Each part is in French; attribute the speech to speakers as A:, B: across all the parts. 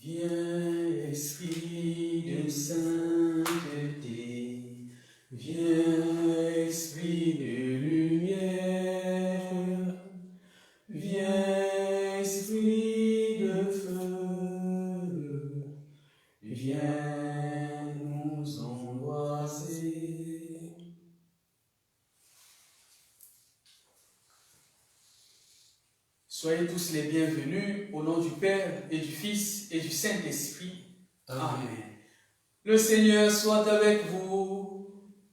A: Viens, Esprit de sainteté, viens, Esprit de lumière, viens, Esprit de feu, viens nous embraser. Soyez tous les bienvenus au nom du Père et du Fils et du Saint-Esprit. Amen. Le Seigneur soit avec vous.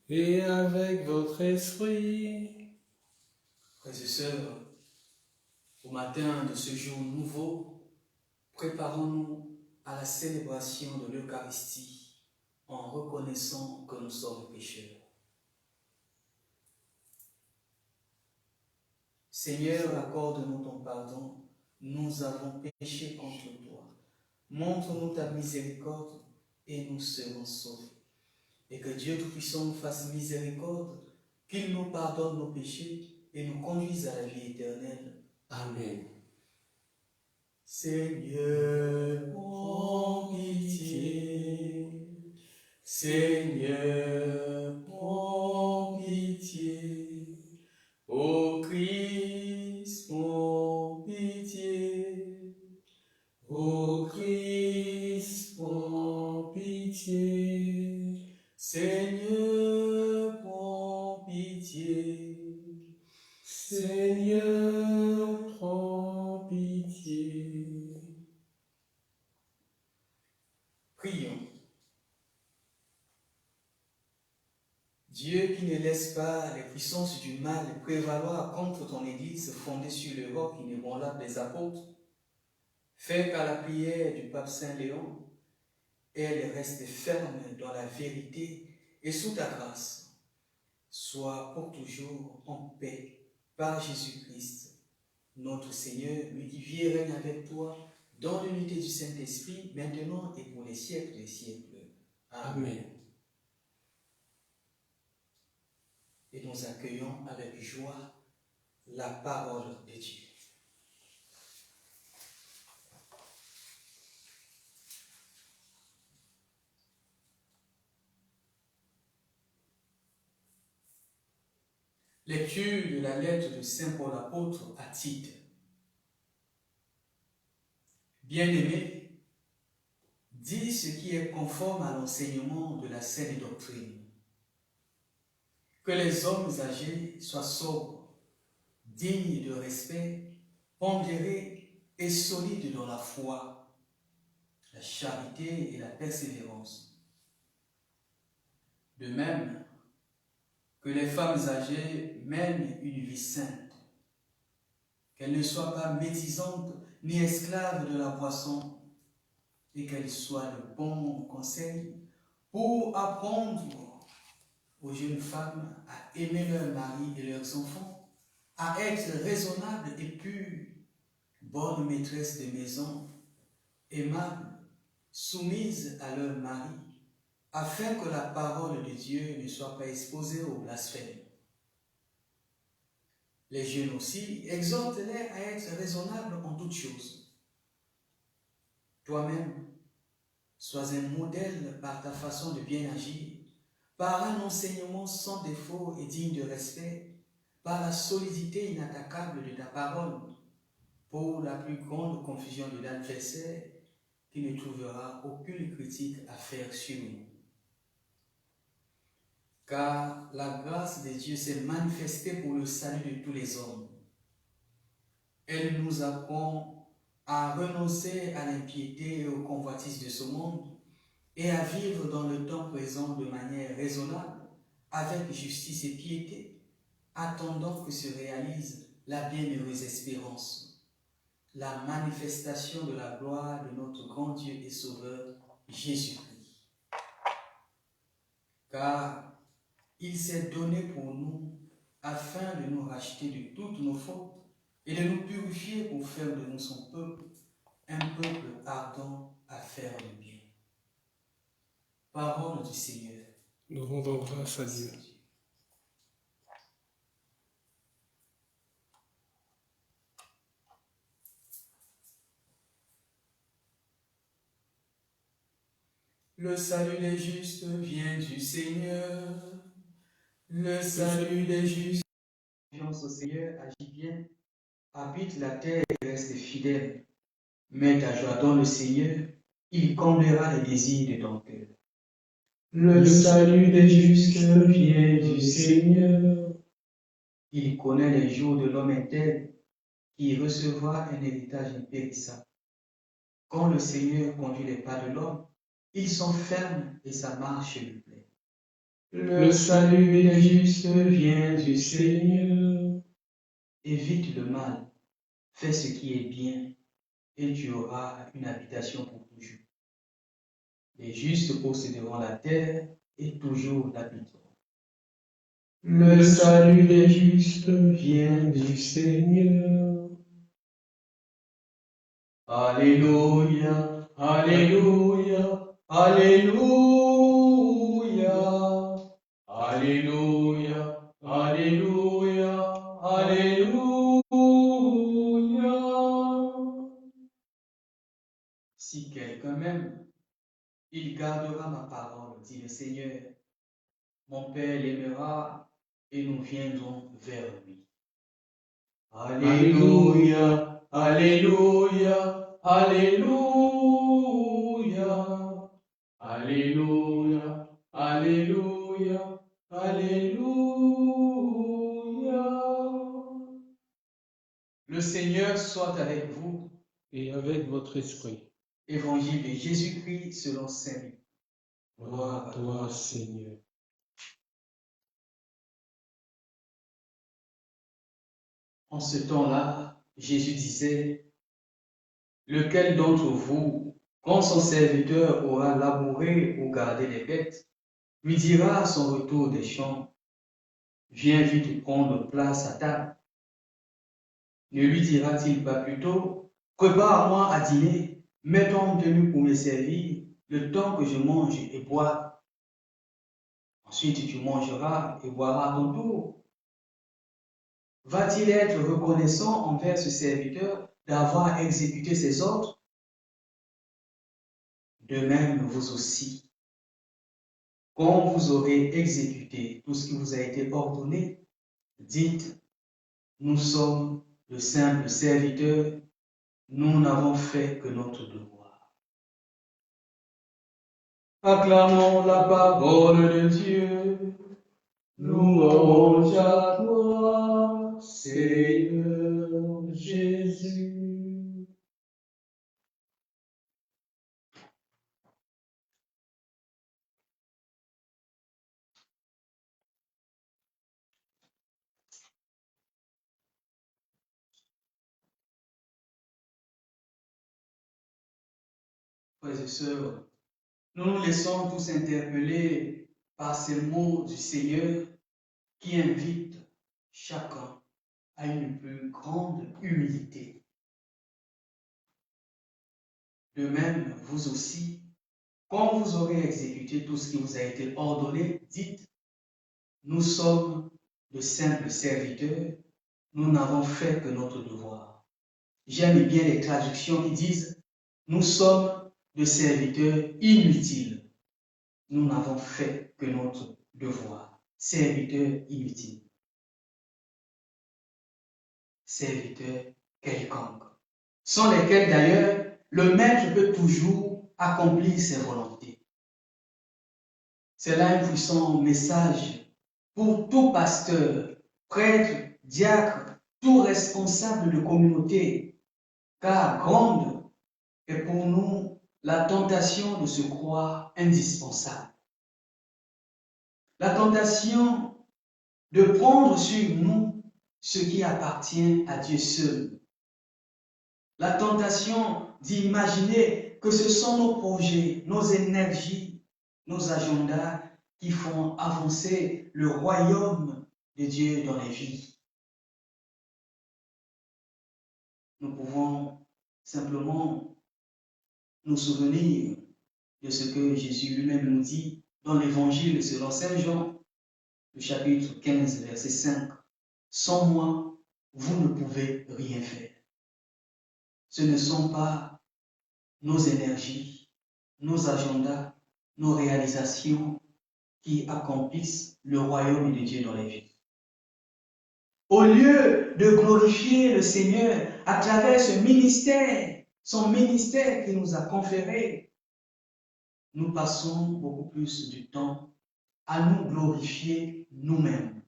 B: Et avec votre esprit.
A: Frères et sœurs, au matin de ce jour nouveau, préparons-nous à la célébration de l'Eucharistie en reconnaissant que nous sommes pécheurs. Seigneur, accorde-nous ton pardon. Nous avons péché contre toi. Montre-nous ta miséricorde et nous serons sauvés. Et que Dieu Tout-Puissant nous fasse miséricorde, qu'il nous pardonne nos péchés et nous conduise à la vie éternelle.
B: Amen.
A: Seigneur, prends pitié. Seigneur, prends pitié. Ô Christ, prends pitié. Ô Christ, prends pitié. Seigneur, prends pitié.
B: Seigneur, prends pitié.
A: Prions. Dieu qui ne laisse pas les puissances du mal prévaloir contre ton Église fondée sur le roc inébranlable des apôtres, fais qu'à la prière du pape Saint Léon, elle reste ferme dans la vérité et sous ta grâce, soit pour toujours en paix par Jésus-Christ, notre Seigneur, lui qui vit et règne avec toi dans l'unité du Saint-Esprit, maintenant et pour les siècles des siècles.
B: Amen.
A: Et nous accueillons avec joie la parole de Dieu. Lecture de la lettre de Saint Paul apôtre à Tite. Bien-aimés, dis ce qui est conforme à l'enseignement de la saine doctrine. Que les hommes âgés soient sobres, dignes de respect, pondérés et solides dans la foi, la charité et la persévérance. De même, que les femmes âgées mènent une vie sainte, qu'elles ne soient pas médisantes ni esclaves de la boisson, et qu'elles soient de bons conseils pour apprendre aux jeunes femmes à aimer leurs maris et leurs enfants, à être raisonnables et pures, bonnes maîtresses de maison, aimables, soumises à leurs maris, afin que la parole de Dieu ne soit pas exposée au blasphème. Les jeunes aussi, exhorte-les à être raisonnables en toutes choses. Toi-même, sois un modèle par ta façon de bien agir, par un enseignement sans défaut et digne de respect, par la solidité inattaquable de ta parole, pour la plus grande confusion de l'adversaire qui ne trouvera aucune critique à faire sur nous. Car la grâce de Dieu s'est manifestée pour le salut de tous les hommes. Elle nous apprend à renoncer à l'impiété et aux convoitises de ce monde et à vivre dans le temps présent de manière raisonnable, avec justice et piété, attendant que se réalise la bienheureuse espérance, la manifestation de la gloire de notre grand Dieu et Sauveur, Jésus-Christ. Car il s'est donné pour nous afin de nous racheter de toutes nos fautes et de nous purifier pour faire de nous son peuple, un peuple ardent à faire le bien. Parole du Seigneur.
B: Nous rendons grâce à Dieu.
A: Le salut des justes vient du Seigneur. Le salut des justes. Confiance au Seigneur, agit bien, habite la terre et reste fidèle. Mets ta joie dans le Seigneur, il comblera les désirs de ton cœur. Le salut des justes vient du Seigneur. Il connaît les jours de l'homme intègre qui recevra un héritage impérissable. Quand le Seigneur conduit les pas de l'homme, ils sont fermes et sa marche lui plaît. Le salut des justes vient du Seigneur. Évite le mal, fais ce qui est bien, et tu auras une habitation pour toujours. Les justes posséderont la terre et toujours l'habiteront. Le salut des justes vient du Seigneur. Alléluia, Alléluia, Alléluia, Alléluia, Alléluia, Alléluia. Si quelqu'un m'aime, il gardera ma parole, dit le Seigneur. Mon Père l'aimera et nous viendrons vers lui. Alléluia, Alléluia, Alléluia, Alléluia, Alléluia, Alléluia. Le Seigneur soit avec vous.
B: Et avec votre esprit.
A: Évangile de Jésus-Christ selon saint Luc.
B: Gloire à toi, Seigneur.
A: En ce temps-là, Jésus disait, lequel d'entre vous, quand son serviteur aura labouré ou gardé les bêtes, lui dira à son retour des champs, viens vite prendre place à table. Ne lui dira-t-il pas plutôt, prépare-moi à dîner, mets-toi en tenue pour me servir, le temps que je mange et bois. Ensuite tu mangeras et boiras à ton tour. Va-t-il être reconnaissant envers ce serviteur d'avoir exécuté ses ordres? De même, vous aussi. Quand vous aurez exécuté tout ce qui vous a été ordonné, dites, nous sommes de simples serviteurs, nous n'avons fait que notre devoir. Acclamons la parole de Dieu. Louange à toi, Seigneur Jésus. Frères et sœurs, nous nous laissons tous interpeller par ces mots du Seigneur qui invitent chacun à une plus grande humilité. De même, vous aussi, quand vous aurez exécuté tout ce qui vous a été ordonné, dites, nous sommes de simples serviteurs, nous n'avons fait que notre devoir. J'aime bien les traductions qui disent, nous sommes de serviteurs inutiles, nous n'avons fait que notre devoir. Serviteurs inutiles. Serviteurs quelconques, sans lesquels d'ailleurs le maître peut toujours accomplir ses volontés. C'est là un puissant message pour tout pasteur, prêtre, diacre, tout responsable de communauté, car grande est pour nous la tentation de se croire indispensable. La tentation de prendre sur nous ce qui appartient à Dieu seul. La tentation d'imaginer que ce sont nos projets, nos énergies, nos agendas qui font avancer le royaume de Dieu dans les vies. Nous pouvons simplement nous souvenir de ce que Jésus lui-même nous dit dans l'Évangile selon saint Jean, le chapitre 15, verset 5. Sans moi, vous ne pouvez rien faire. Ce ne sont pas nos énergies, nos agendas, nos réalisations qui accomplissent le royaume de Dieu dans les vies. Au lieu de glorifier le Seigneur à travers ce ministère, son ministère qu'il nous a conféré, nous passons beaucoup plus du temps à nous glorifier nous-mêmes.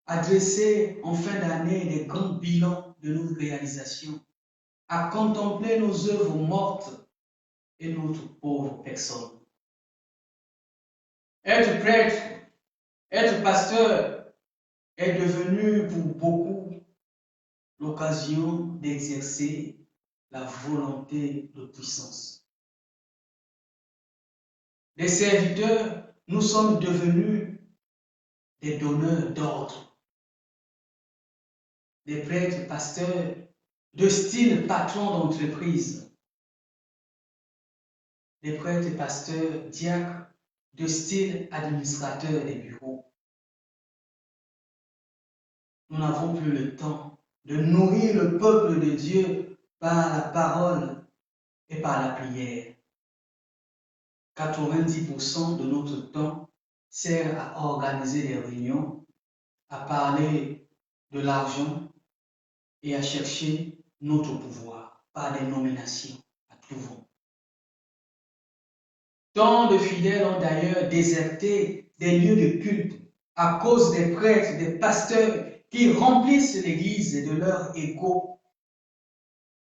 A: À dresser en fin d'année des grands bilans de nos réalisations, à contempler nos œuvres mortes et notre pauvre personne. Être prêtre, être pasteur est devenu pour beaucoup l'occasion d'exercer la volonté de puissance. Des serviteurs, nous sommes devenus des donneurs d'ordre. Des prêtres, pasteurs, de style patron d'entreprise. Des prêtres et pasteurs, diacres, de style administrateur des bureaux. Nous n'avons plus le temps de nourrir le peuple de Dieu par la parole et par la prière. 90% de notre temps sert à organiser des réunions, à parler de l'argent et à chercher notre pouvoir par des nominations à tout vent. Tant de fidèles ont d'ailleurs déserté des lieux de culte à cause des prêtres, des pasteurs qui remplissent l'Église de leur ego.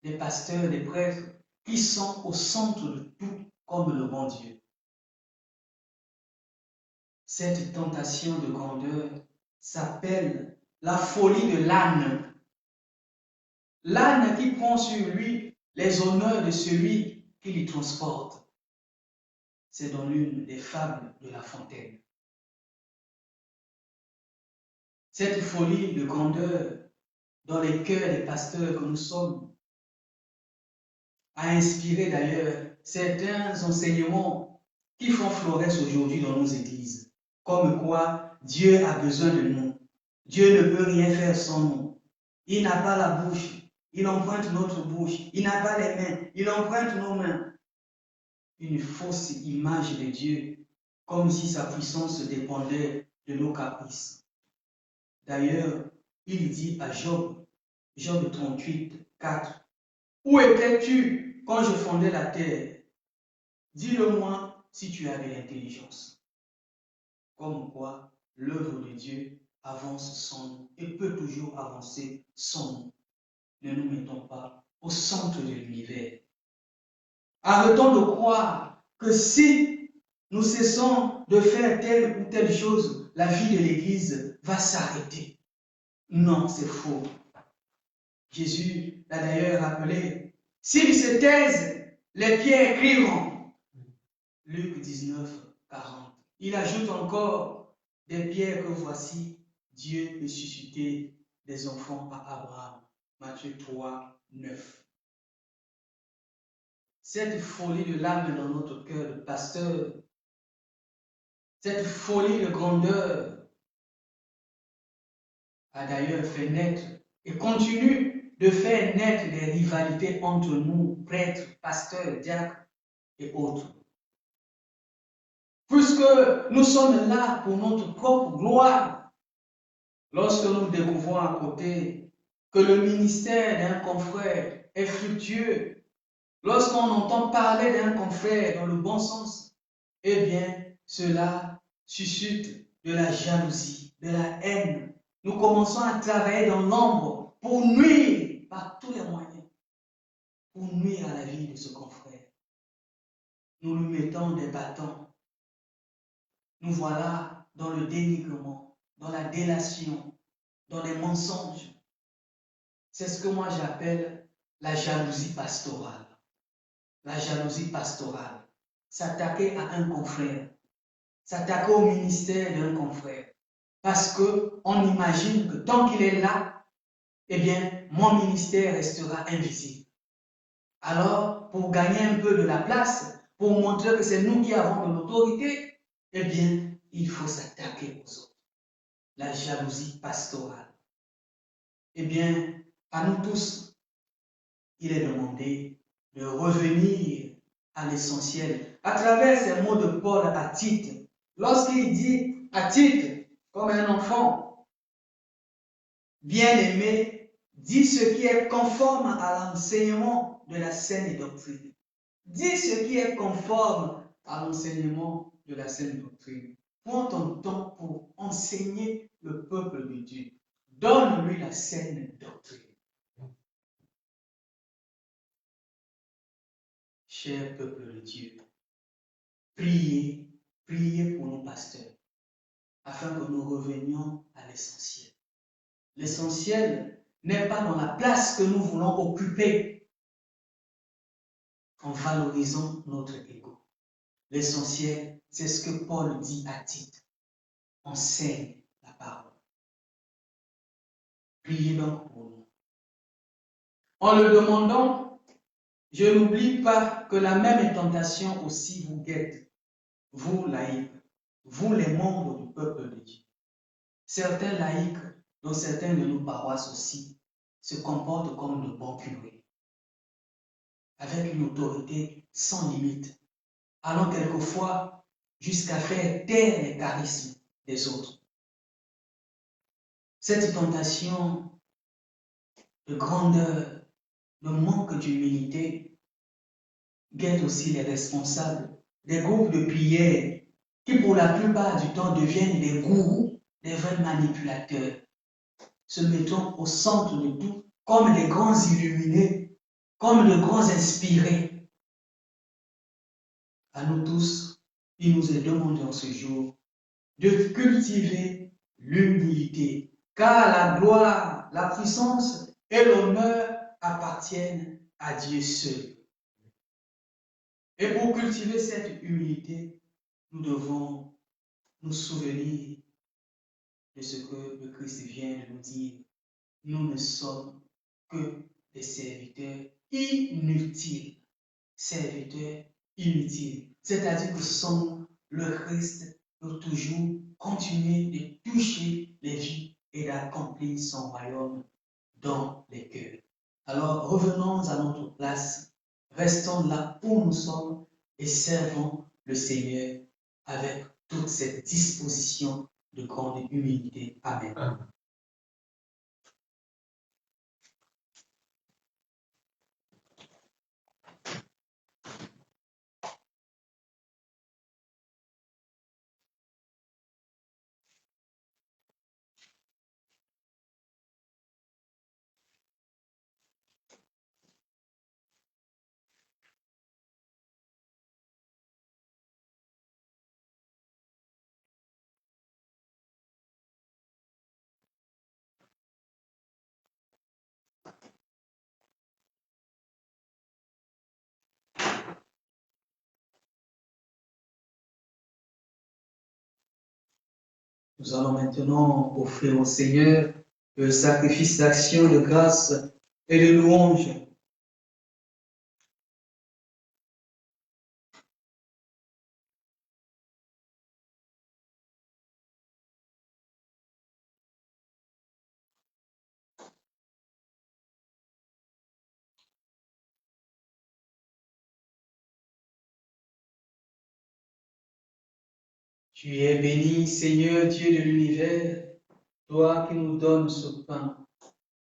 A: Des pasteurs, des prêtres qui sont au centre de tout comme le bon Dieu. Cette tentation de grandeur s'appelle la folie de l'âne. L'âne qui prend sur lui les honneurs de celui qui l'y transporte. C'est dans l'une des fables de La Fontaine. Cette folie de grandeur dans les cœurs des pasteurs que nous sommes a inspiré d'ailleurs certains enseignements qui font florès aujourd'hui dans nos églises, comme quoi Dieu a besoin de nous. Dieu ne peut rien faire sans nous. Il n'a pas la bouche, il emprunte notre bouche. Il n'a pas les mains, il emprunte nos mains. Une fausse image de Dieu, comme si sa puissance dépendait de nos caprices. D'ailleurs, il dit à Job, Job 38, 4, « Où étais-tu quand je fondais la terre? Dis-le-moi si tu as de l'intelligence. » Comme quoi, l'œuvre de Dieu avance sans nous et peut toujours avancer sans nous. Ne nous mettons pas au centre de l'univers. Arrêtons de croire que si nous cessons de faire telle ou telle chose, la vie de l'Église va s'arrêter. Non, c'est faux. Jésus l'a d'ailleurs rappelé. S'ils se taisent, les pierres crieront. Luc 19, 40. Il ajoute encore, des pierres que voici, Dieu peut susciter des enfants à Abraham. Matthieu 3, 9. Cette folie de l'âme dans notre cœur de pasteur, cette folie de grandeur a d'ailleurs fait naître et continue de faire naître des rivalités entre nous, prêtres, pasteurs, diacres et autres. Puisque nous sommes là pour notre propre gloire, lorsque nous découvrons à côté que le ministère d'un confrère est fructueux, lorsqu'on entend parler d'un confrère dans le bon sens, eh bien, cela suscite de la jalousie, de la haine. Nous commençons à travailler dans l'ombre pour nuire par tous les moyens, pour nuire à la vie de ce confrère. Nous lui mettons des bâtons. Nous voilà dans le dénigrement, dans la délation, dans les mensonges. C'est ce que moi j'appelle la jalousie pastorale. La jalousie pastorale. S'attaquer à un confrère, s'attaquer au ministère d'un confrère. Parce qu'on imagine que tant qu'il est là, eh bien, mon ministère restera invisible. Alors, pour gagner un peu de la place, pour montrer que c'est nous qui avons de l'autorité, eh bien, il faut s'attaquer aux autres. La jalousie pastorale. Eh bien, à nous tous, il est demandé de revenir à l'essentiel, à travers ces mots de Paul à Tite, lorsqu'il dit à Tite, comme un enfant, bien-aimé, dis ce qui est conforme à l'enseignement de la saine doctrine. Dis ce qui est conforme à l'enseignement de la saine doctrine. Prends ton temps pour enseigner le peuple de Dieu. Donne-lui la saine doctrine. Cher peuple de Dieu, priez pour nos pasteurs, afin que nous revenions à l'essentiel. L'essentiel n'est pas dans la place que nous voulons occuper en valorisant notre ego. L'essentiel, c'est ce que Paul dit à Tite. Enseigne la parole. Priez donc pour nous. En le demandant, je n'oublie pas que la même tentation aussi vous guette, vous laïcs, vous les membres du peuple de Dieu. Certains laïcs, dont certains de nos paroisses aussi, se comportent comme de bons curés, avec une autorité sans limite, allant quelquefois jusqu'à faire taire les charismes des autres. Cette tentation de grandeur, de manque d'humilité, guette aussi les responsables des groupes de prière qui pour la plupart du temps deviennent des gourous, des vrais manipulateurs, se mettant au centre de tout comme des grands illuminés, comme de grands inspirés. À nous tous, il nous est demandé en ce jour de cultiver l'humilité, car la gloire, la puissance et l'honneur appartiennent à Dieu seul. Et pour cultiver cette humilité, nous devons nous souvenir de ce que le Christ vient de nous dire. Nous ne sommes que des serviteurs inutiles. Serviteurs inutiles. C'est-à-dire que sans le Christ peut toujours continuer de toucher les vies et d'accomplir son royaume dans les cœurs. Alors revenons à notre place, restons là où nous sommes et servons le Seigneur avec toute cette disposition de grande humilité. Amen. Nous allons maintenant offrir au Seigneur le sacrifice d'action de grâce et de louange. Tu es béni, Seigneur Dieu de l'univers, toi qui nous donnes ce pain,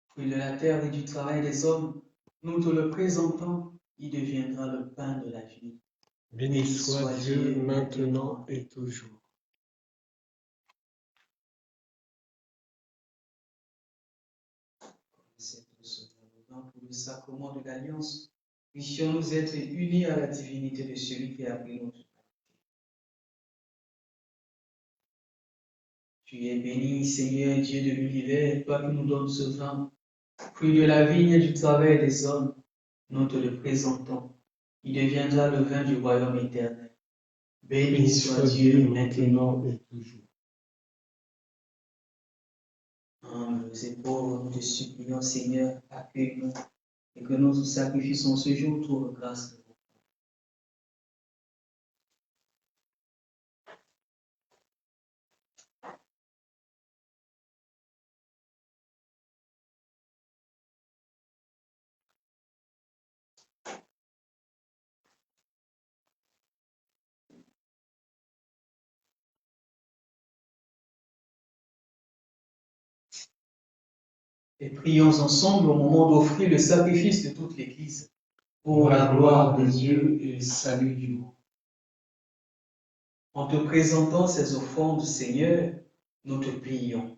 A: fruit de la terre et du travail des hommes, nous te le présentons, il deviendra le pain de la vie.
B: Béni soit Dieu maintenant et toujours.
A: Pour le sacrement de l'Alliance, puissions-nous être unis à la divinité de celui qui a pris notre humanité. Tu es béni, Seigneur Dieu de l'univers, toi qui nous donnes ce vin, fruit de la vigne et du travail des hommes, nous te le présentons. Il deviendra le vin du royaume éternel. Béni soit Dieu maintenant et toujours. Humbles et pauvres, nous te supplions, Seigneur, accueille-nous et que nous nous sacrifions ce jour trouve grâce. Et prions ensemble au moment d'offrir le sacrifice de toute l'Église pour la gloire de Dieu et le salut du monde. En te présentant ces offrandes, Seigneur, nous te prions.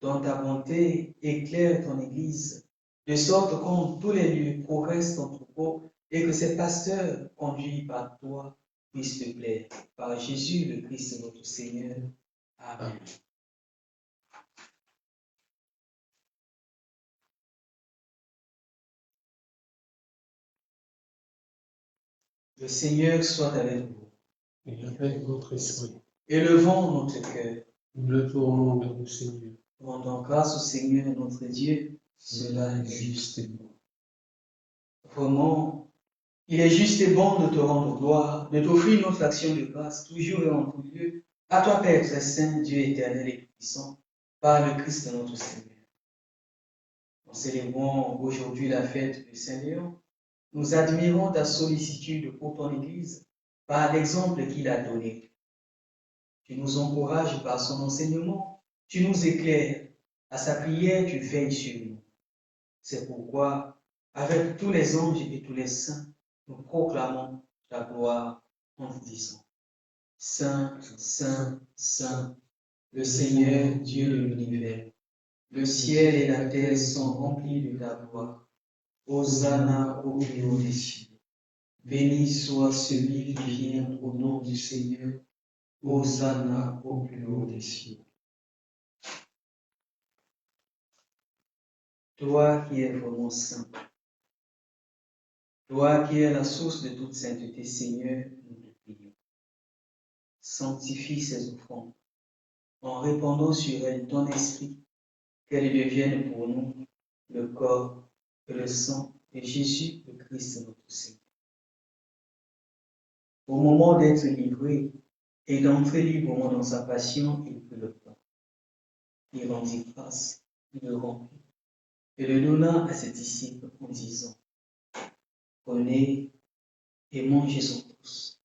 A: Dans ta bonté, éclaire ton Église, de sorte qu'en tous les lieux progresse ton troupeau et que ces pasteurs, conduits par toi, puissent te plaire. Par Jésus, le Christ, notre Seigneur. Amen. Le Seigneur soit avec vous.
B: Et avec votre esprit.
A: Élevons notre cœur.
B: Nous le tournons vers le Seigneur.
A: Rendons grâce au Seigneur notre Dieu. Cela est juste et bon. Vraiment, il est juste et bon de te rendre gloire, de t'offrir notre action de grâce, toujours et en tout lieu, à toi, Père très saint, Dieu éternel et puissant, par le Christ notre Seigneur. En célébrant aujourd'hui la fête de Saint-Léon, nous admirons ta sollicitude pour ton Église par l'exemple qu'il a donné. Tu nous encourages par son enseignement, tu nous éclaires, à sa prière tu veilles sur nous. C'est pourquoi, avec tous les anges et tous les saints, nous proclamons ta gloire en disant: Saint, Saint, Saint, le Seigneur Dieu de l'univers, le ciel et la terre sont remplis de ta gloire. Hosanna au plus haut des cieux. Béni soit celui qui vient au nom du Seigneur. Hosanna au plus haut des cieux. Toi qui es vraiment saint, toi qui es la source de toute sainteté, Seigneur, nous te prions. Sanctifie ces offrandes en répandant sur elles ton esprit, qu'elles deviennent pour nous le corps et le sang de Jésus, le Christ notre Seigneur. Au moment d'être livré et d'entrer librement dans sa passion, il prit le pain. Il rendit grâce, il le rompit et le donna à ses disciples en disant: Prenez et mangez-en tous.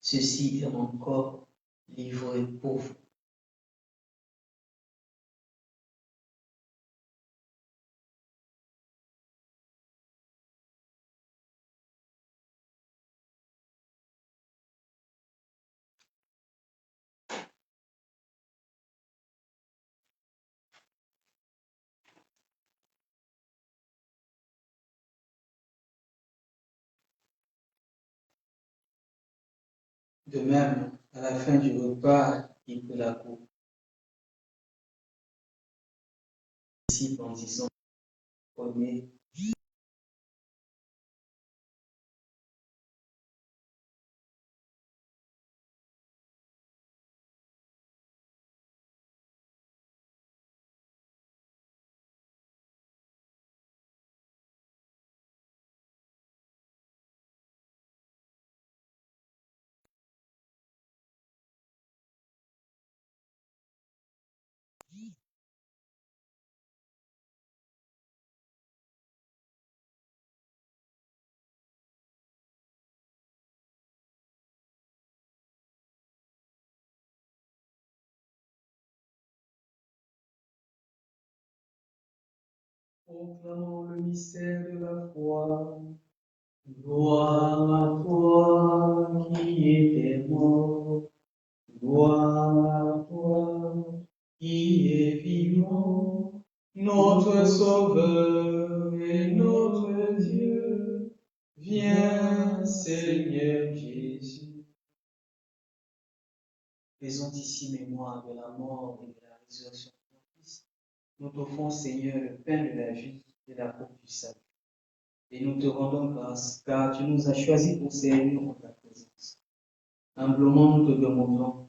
A: Ceci est mon corps livré pour vous. De même, à la fin du repas, il prit la coupe. Disciples en disant: Prenez. Proclamons le mystère de la foi. Gloire à toi qui étais mort, gloire à toi qui es vivant, notre Sauveur et notre Dieu. Viens, Seigneur Jésus. Faisons ici mémoire de la mort et de la résurrection de ton Fils. Nous t'offrons, Seigneur, le pain de la vie et la coupe du salut. Et nous te rendons grâce, car tu nous as choisis pour servir en ta présence. Humblement, nous te demandons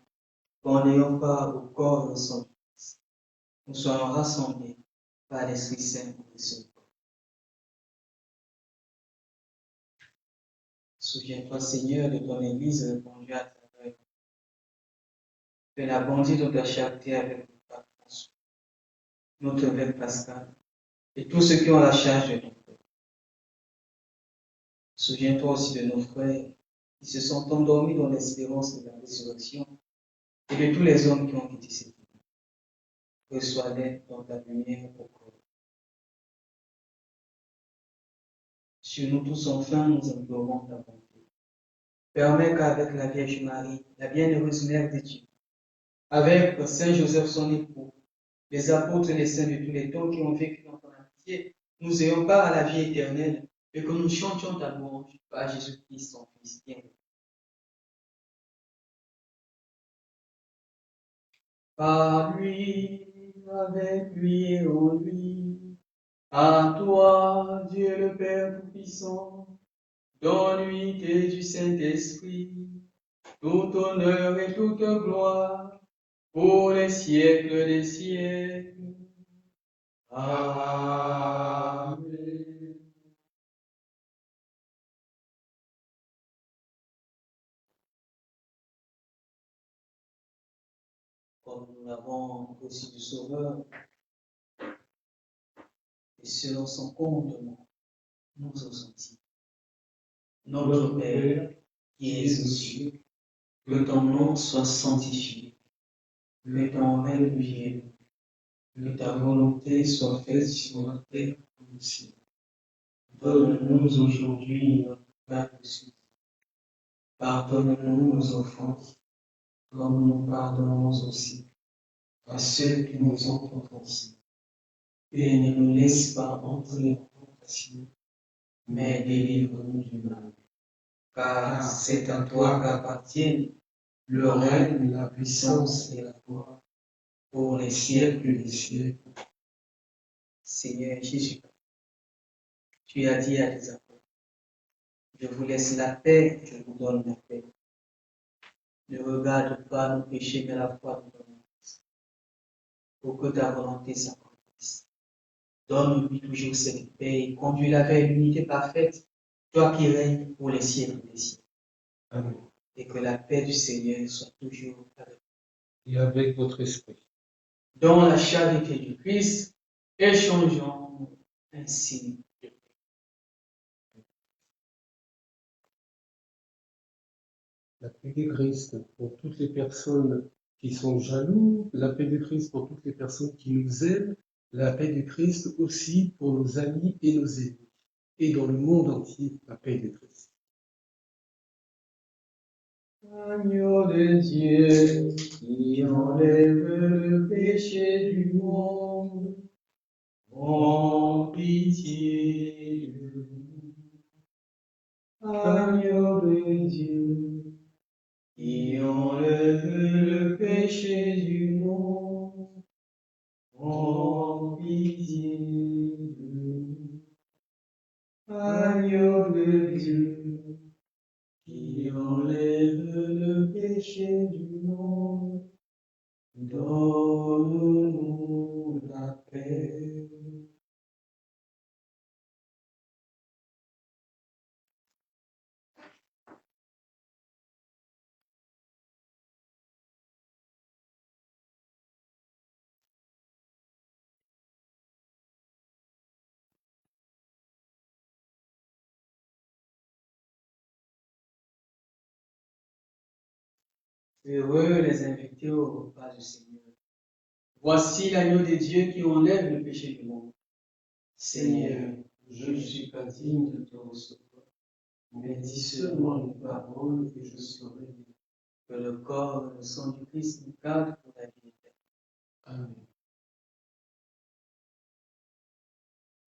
A: qu'en ayant part au corps et au sang du Christ, nous soyons rassemblés par l'Esprit Saint pour un seul corps. Souviens-toi, Seigneur, de ton Église répandue à travers de la bonté de ta charité avec le pape François, notre évêque Pascal, et tous ceux qui ont la charge de ton peuple. Souviens-toi aussi de nos frères qui se sont endormis dans l'espérance de la résurrection et de tous les hommes qui ont quitté cette vie. Reçois-les dans ta lumière au corps. Sur nous tous enfin, nous implorons ta bonté. Permets qu'avec la Vierge Marie, la bienheureuse Mère de Dieu, avec Saint Joseph son époux, les apôtres et les saints de tous les temps qui ont vécu dans ton amitié, nous ayons part à la vie éternelle et que nous chantions ta louange par Jésus-Christ, son Fils bien-aimé. Par lui, avec lui et en lui, à toi, Dieu le Père Tout-Puissant, dans l'unité du Saint-Esprit, tout honneur et toute gloire, pour les siècles des siècles. Amen. Comme nous l'avons reçu du Sauveur, et selon son commandement, nous osons dire, Notre Père, qui es aux cieux, que ton nom soit sanctifié, que ton règne vienne, que ta volonté soit faite sur la terre comme au ciel. Donne-nous aujourd'hui notre pain quotidien. Pardonne-nous nos offenses, comme nous pardonnons aussi à ceux qui nous ont offensés. Et ne nous laisse pas entrer en tentation, mais délivre-nous du mal. Car c'est à toi qu'appartiennent le règne, la puissance et la gloire pour les siècles des siècles. Seigneur Jésus, tu as dit à tes apôtres, je vous laisse la paix, je vous donne la paix. Ne regarde pas nos péchés, mais la foi de ton Fils, pour que ta volonté s'accomplisse. Donne-lui toujours cette paix et conduis-la vers l'unité parfaite, toi qui règnes pour les siècles des siècles.
B: Amen.
A: Et que la paix du Seigneur soit toujours avec vous.
B: Et avec votre esprit.
A: Dans la charité du Christ, échangeons ainsi.
B: La paix du Christ pour toutes les personnes qui sont jaloux, la paix du Christ pour toutes les personnes qui nous aiment, la paix du Christ aussi pour nos amis et nos ennemis. Et dans le monde entier, la paix du Christ.
A: Agneau de Dieu, qui enlève le péché du monde, en pitié de nous. Agneau de Dieu, qui enlève le péché du monde, en pitié de nous. Agneau de Dieu, qui enlève le péché du monde, donne-nous la paix. Heureux les invités au repas du Seigneur. Voici l'agneau de Dieu qui enlève le péché du monde. Seigneur, je ne suis pas digne de te recevoir, mais dis seulement une parole et je serai libre. Que le corps et le sang du Christ nous gardent pour la vie éternelle.
B: Amen.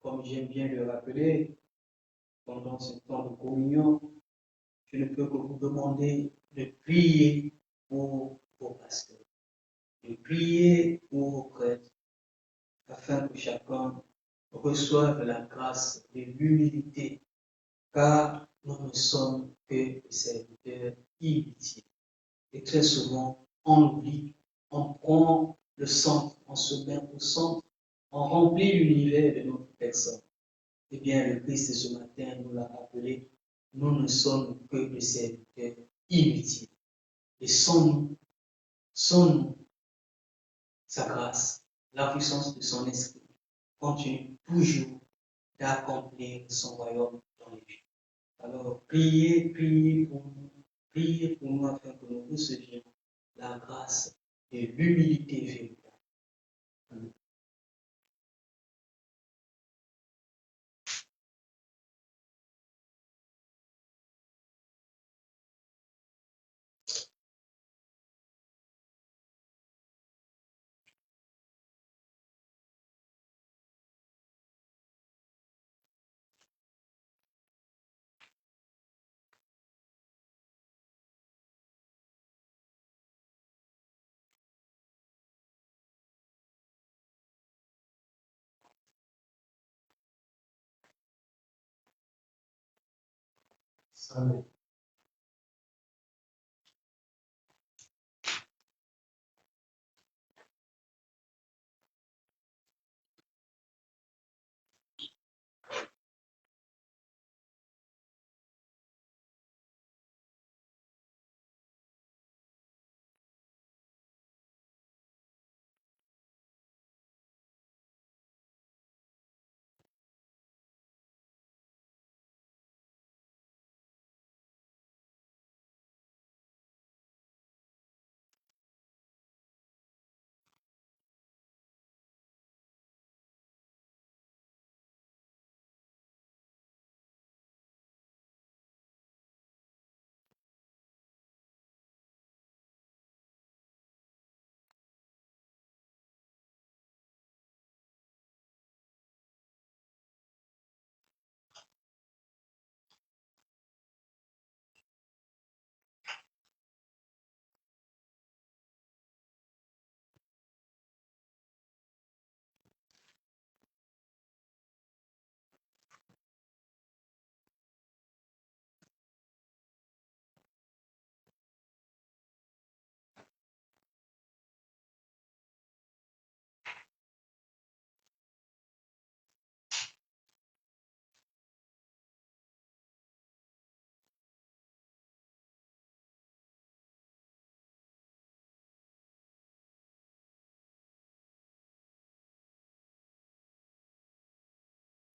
A: Comme j'aime bien le rappeler, pendant ce temps de communion, je ne peux que vous demander de prier pour vos pasteurs, de prier pour vos prêtres, afin que chacun reçoive la grâce de l'humilité, car nous ne sommes que des serviteurs inutiles. Et très souvent, on oublie, on prend le centre, on se met au centre, on remplit l'univers de notre personne. Eh bien, le Christ de ce matin nous l'a rappelé, nous ne sommes que des serviteurs inutiles. Et sans nous, sa grâce, la puissance de son esprit continue toujours d'accomplir son royaume dans les vies. Alors, priez pour nous afin que nous recevions la grâce et l'humilité véritable. Amen.
B: Amen.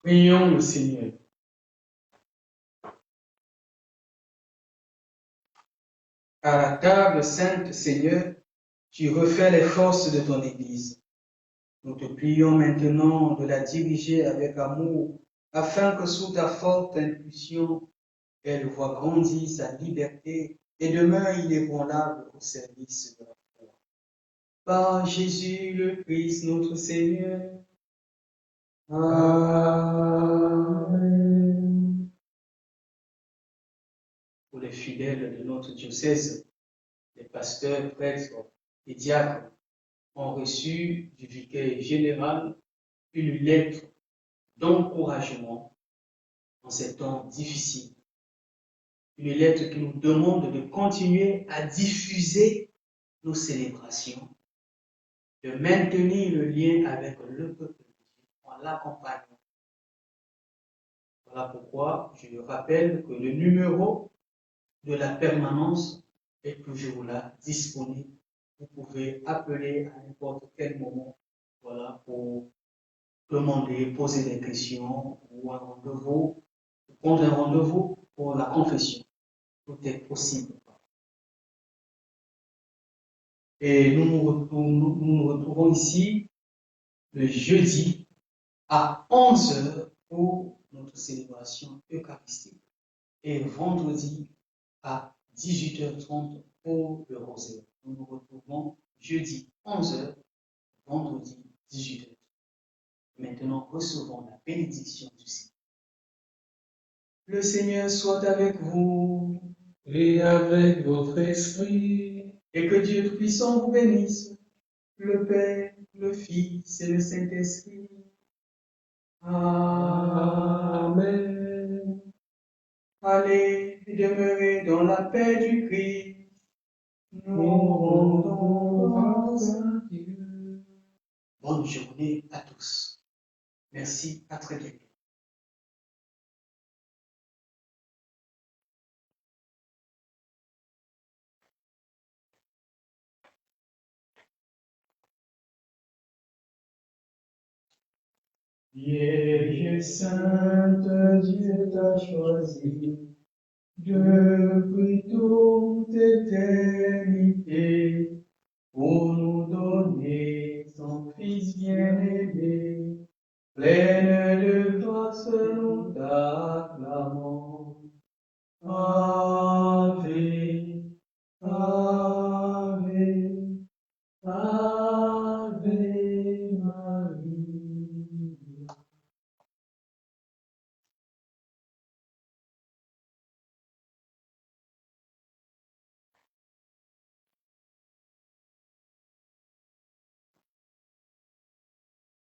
A: Prions le Seigneur. À la table sainte, Seigneur, tu refais les forces de ton Église. Nous te prions maintenant de la diriger avec amour, afin que sous ta forte impulsion, elle voie grandir sa liberté et demeure inébranlable au service de la foi. Par Jésus le Christ, notre Seigneur. Amen. Pour les fidèles de notre diocèse, les pasteurs, prêtres et diacres ont reçu du vicaire général une lettre d'encouragement en ces temps difficiles. Une lettre qui nous demande de continuer à diffuser nos célébrations, de maintenir le lien avec le peuple de Dieu en l'accompagnant. Voilà pourquoi je rappelle que le numéro de la permanence est toujours là, disponible. Vous pouvez appeler à n'importe quel moment, voilà, pour demander, poser des questions ou un rendez-vous, prendre un rendez-vous pour la confession. Tout est possible. Et nous nous retrouvons ici le jeudi à 11h pour notre célébration eucharistique et vendredi à 18h30 pour le rosaire. Nous nous retrouvons jeudi 11h, vendredi 18h30. Maintenant, recevons la bénédiction du Seigneur. Le Seigneur soit avec vous.
B: Et avec votre esprit.
A: Et que Dieu Tout-Puissant vous bénisse, le Père, le Fils et le Saint-Esprit.
B: Amen.
A: Allez demeurez dans la paix du Christ. Nous rendons grâce à Dieu. Bonne journée à tous. Merci, à très bientôt. Vierge sainte, Dieu t'a choisi depuis toute éternité pour nous donner son Fils bien-aimé. Pleine de grâce, nous t'acclamons. Amen.